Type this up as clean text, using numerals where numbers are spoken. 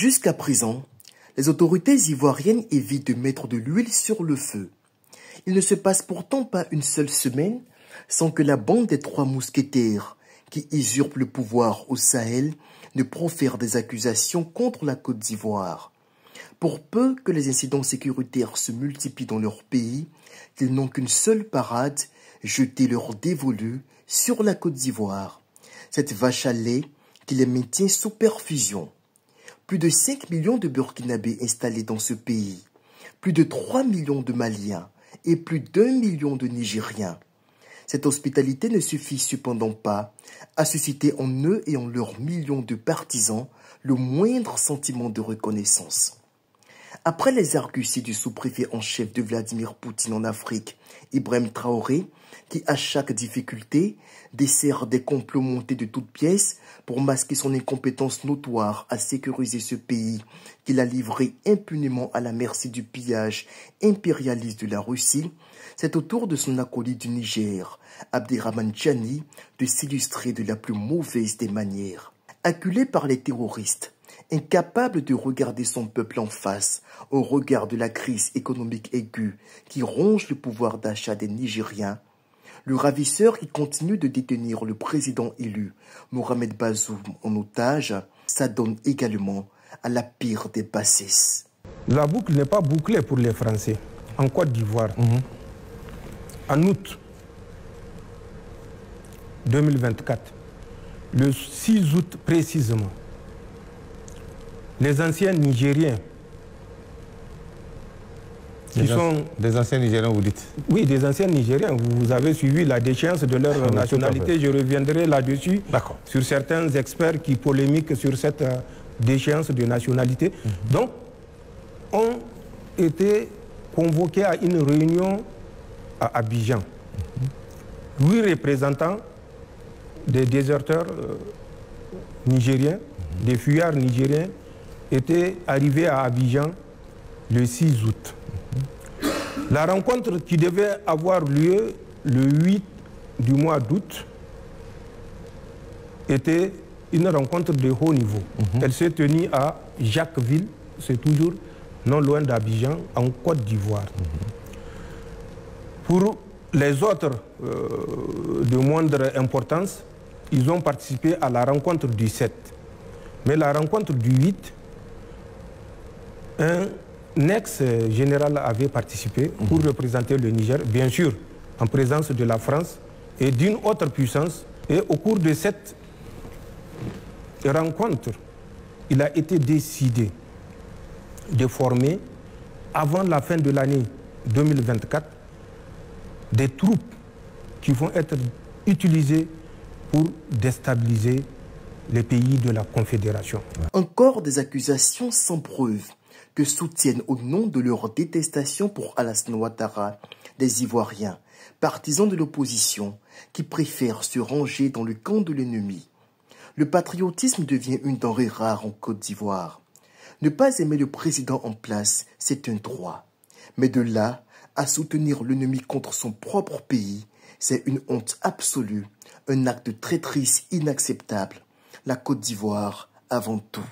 Jusqu'à présent, les autorités ivoiriennes évitent de mettre de l'huile sur le feu. Il ne se passe pourtant pas une seule semaine sans que la bande des trois mousquetaires, qui usurpent le pouvoir au Sahel, ne profère des accusations contre la Côte d'Ivoire. Pour peu que les incidents sécuritaires se multiplient dans leur pays, qu'ils n'ont qu'une seule parade, jeter leur dévolu sur la Côte d'Ivoire. Cette vache à lait qui les maintient sous perfusion. Plus de 5 millions de Burkinabés installés dans ce pays, plus de 3 millions de Maliens et plus d'1 million de Nigériens. Cette hospitalité ne suffit cependant pas à susciter en eux et en leurs millions de partisans le moindre sentiment de reconnaissance. Après les arguties du sous-préfet en chef de Vladimir Poutine en Afrique, Ibrahim Traoré, qui à chaque difficulté dessert des complots montés de toutes pièces pour masquer son incompétence notoire à sécuriser ce pays qu'il a livré impunément à la merci du pillage impérialiste de la Russie, c'est au tour de son acolyte du Niger, Abderrahmane Tchani, de s'illustrer de la plus mauvaise des manières. Acculé par les terroristes, incapable de regarder son peuple en face au regard de la crise économique aiguë qui ronge le pouvoir d'achat des Nigériens, le ravisseur qui continue de détenir le président élu, Mohamed Bazoum, en otage, s'adonne également à la pire des bassesses. La boucle n'est pas bouclée pour les Français. En Côte d'Ivoire, en août 2024, le 6 août précisément, les anciens Nigériens Des anciens Nigériens, vous dites? Oui, des anciens Nigériens. Vous avez suivi la déchéance de leur nationalité. Je reviendrai là-dessus sur certains experts qui polémiquent sur cette déchéance de nationalité. Donc, ont été convoqués à une réunion à Abidjan. 8 représentants des déserteurs nigériens, des fuyards nigériens, étaient arrivés à Abidjan le 6 août. La rencontre qui devait avoir lieu le 8 du mois d'août était une rencontre de haut niveau. Elle s'est tenue à Jacquesville, c'est toujours non loin d'Abidjan, en Côte d'Ivoire. Pour les autres de moindre importance, ils ont participé à la rencontre du 7. Mais la rencontre du 8, un ex-général avait participé pour représenter le Niger, bien sûr, en présence de la France et d'une autre puissance. Et au cours de cette rencontre, il a été décidé de former, avant la fin de l'année 2024, des troupes qui vont être utilisées pour déstabiliser les pays de la Confédération. Encore des accusations sans preuve que soutiennent au nom de leur détestation pour Alassane Ouattara des Ivoiriens, partisans de l'opposition, qui préfèrent se ranger dans le camp de l'ennemi. Le patriotisme devient une denrée rare en Côte d'Ivoire. Ne pas aimer le président en place, c'est un droit. Mais de là à soutenir l'ennemi contre son propre pays, c'est une honte absolue, un acte de traîtrise inacceptable. La Côte d'Ivoire avant tout.